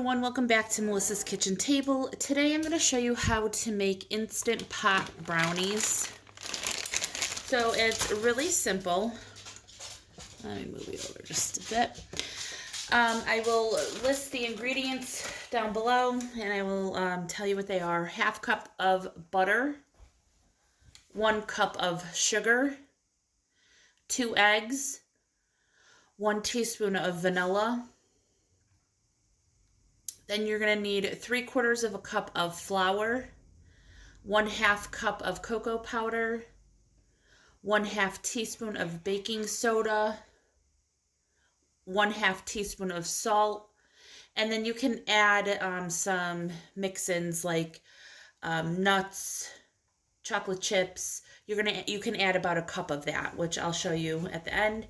everyone, welcome back to Melissa's Kitchen Table. Today I'm going to show you how to make instant pot brownies. So it's really simple. Let me move it over just a bit. I will list the ingredients down below and I will tell you what they are. 1/2 cup of butter, 1 cup of sugar, 2 eggs, 1 teaspoon of vanilla. Then you're going to need 3/4 cup of flour, 1/2 cup of cocoa powder, 1/2 teaspoon of baking soda, 1/2 teaspoon of salt, and then you can add some mix-ins like nuts, chocolate chips. You can add about 1 cup of that, which I'll show you at the end.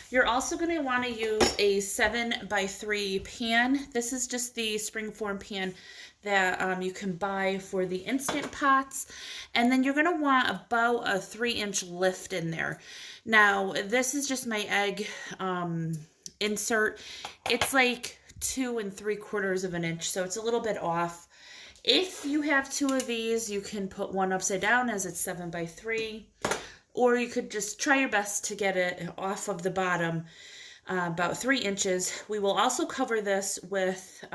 You're also going to want to use a 7x3 pan. This is just the springform pan that you can buy for the Instant Pots. And then you're going to want about a 3-inch lift in there. Now, this is just my egg insert. It's like 2 3/4 of an inch, so it's a little bit off. If you have 2 of these, you can put one upside down as it's 7x3. Or you could just try your best to get it off of the bottom about 3 inches. We will also cover this with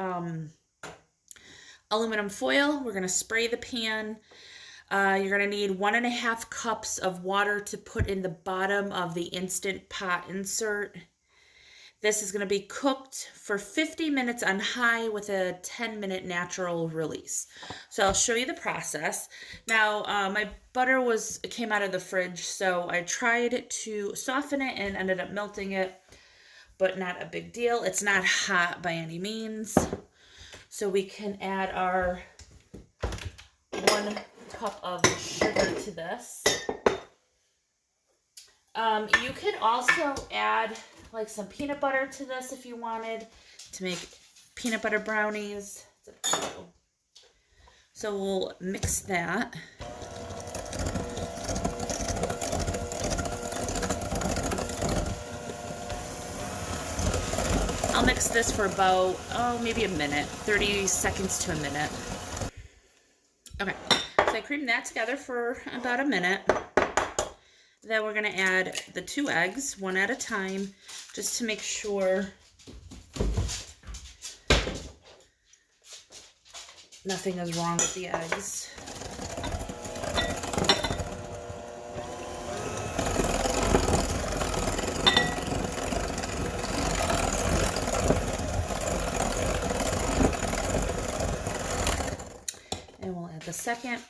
aluminum foil. We're going to spray the pan. You're going to need 1.5 cups of water to put in the bottom of the Instant Pot insert. This is going to be cooked for 50 minutes on high with a 10-minute natural release. So I'll show you the process. Now, my butter came out of the fridge, so I tried to soften it and ended up melting it, but not a big deal. It's not hot by any means. So we can add our 1 cup of sugar to this. You could also add like some peanut butter to this if you wanted to make peanut butter brownies. So we'll mix that. I'll mix this for about, maybe a minute, 30 seconds to a minute. Okay, so I creamed that together for about a minute. Then we're going to add the 2 eggs, one at a time, just to make sure nothing is wrong with the eggs. And we'll add the second.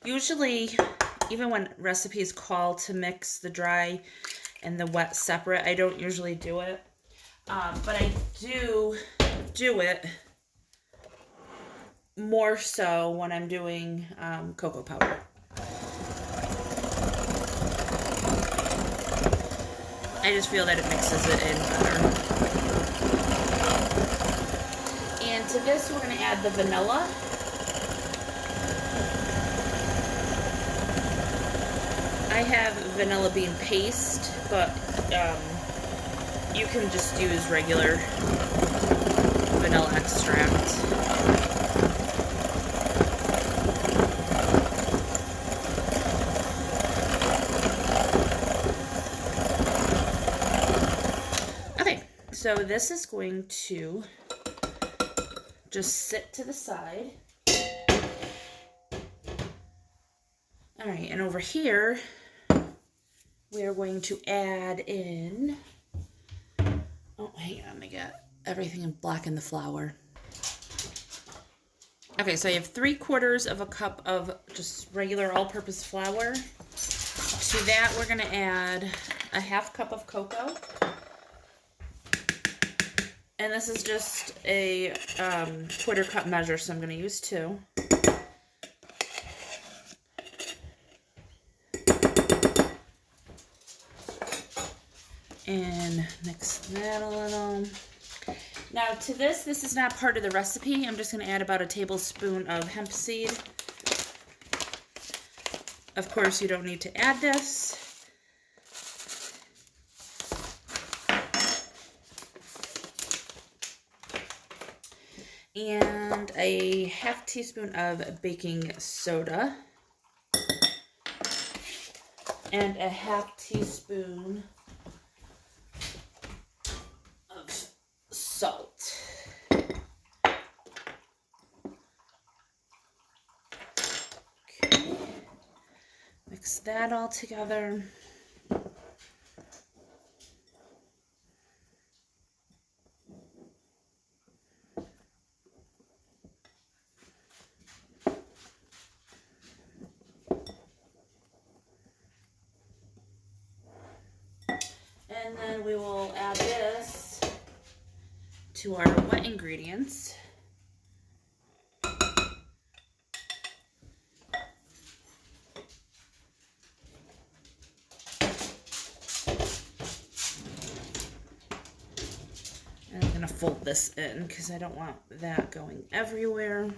Usually, even when recipes call to mix the dry and the wet separate, I don't usually do it. But I do it more so when I'm doing cocoa powder. I just feel that it mixes it in better. And to this, we're going to add the vanilla. I have vanilla bean paste, but you can just use regular vanilla extract. Okay, so this is going to just sit to the side. All right, and over here, we are going to add in, hang on, I got everything in black in the flour. Okay, so I have 3/4 cup of just regular all-purpose flour. To that, we're gonna add a 1/2 cup of cocoa. And this is just a 1/4 cup measure, so I'm gonna use 2. And mix that a little. Now to this is not part of the recipe. I'm just going to add about a tablespoon of hemp seed. Of course, you don't need to add this. and a half teaspoon of baking soda, and a half teaspoon of salt. Okay. Mix that all together. And then we will add this to our wet ingredients. And I'm going to fold this in because I don't want that going everywhere.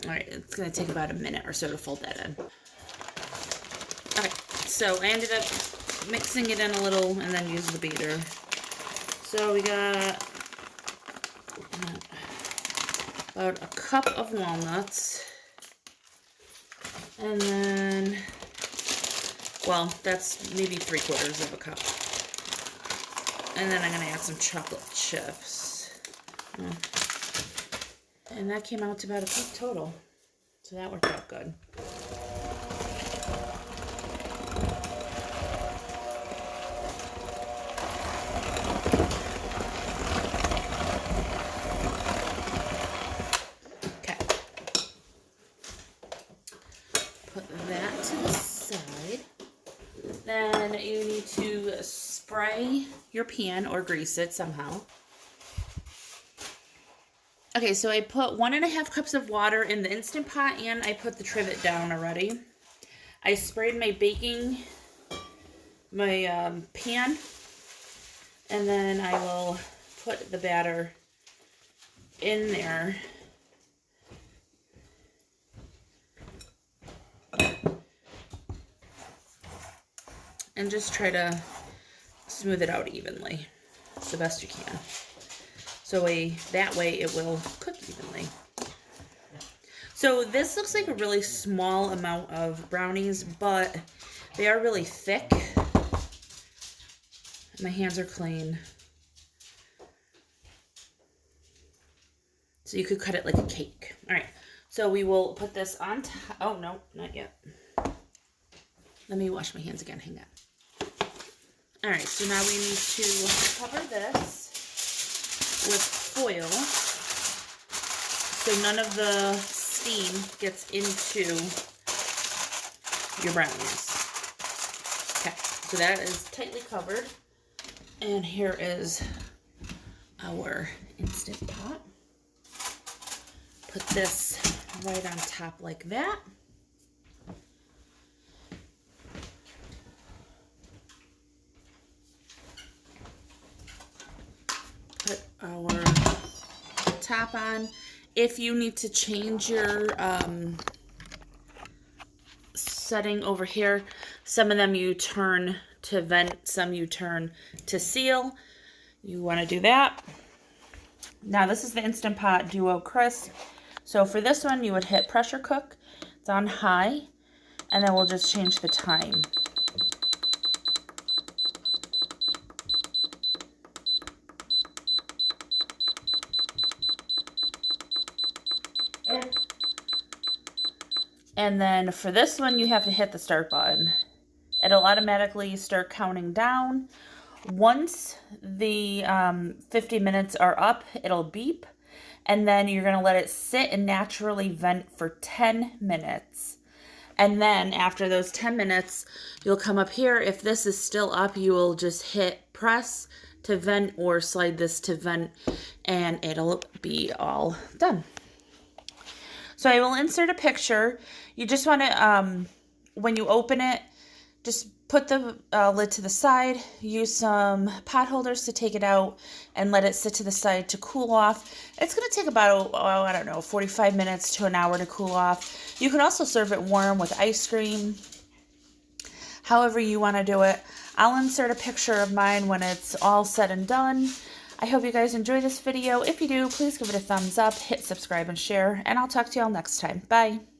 Alright, it's going to take about a minute or so to fold that in. Alright, so I ended up mixing it in a little and then use the beater. So we got about a cup of walnuts. And then, well, that's maybe 3/4 of a cup. And then I'm going to add some chocolate chips. And that came out to about a cup total. So that worked out good. Okay. Put that to the side. Then you need to spray your pan or grease it somehow. Okay, so I put 1.5 cups of water in the Instant Pot, and I put the trivet down already. I sprayed my pan, and then I will put the batter in there. And just try to smooth it out evenly, the best you can. So that way it will cook evenly. So this looks like a really small amount of brownies, but they are really thick. My hands are clean. So you could cut it like a cake. All right, so we will put this on top. Oh, no, not yet. Let me wash my hands again, hang on. All right, so now we need to cover this with foil so none of the steam gets into your brownies. Okay, so that is tightly covered. And here is our Instant Pot. Put this right on top like that. Put our top on. If you need to change your setting over here, some of them you turn to vent, some you turn to seal. You want to do that. Now this is the Instant Pot Duo Crisp. So for this one you would hit pressure cook. It's on high, and then we'll just change the time. And then for this one, you have to hit the start button. It'll automatically start counting down. Once the 50 minutes are up, it'll beep. And then you're going to let it sit and naturally vent for 10 minutes. And then after those 10 minutes, you'll come up here. If this is still up, you will just hit press to vent or slide this to vent, and it'll be all done. So I will insert a picture. You just want to, when you open it, just put the lid to the side, use some pot holders to take it out, and let it sit to the side to cool off. It's going to take about, I don't know, 45 minutes to an hour to cool off. You can also serve it warm with ice cream, however you want to do it. I'll insert a picture of mine when it's all said and done. I hope you guys enjoy this video. If you do, please give it a thumbs up, hit subscribe and share, and I'll talk to y'all next time. Bye.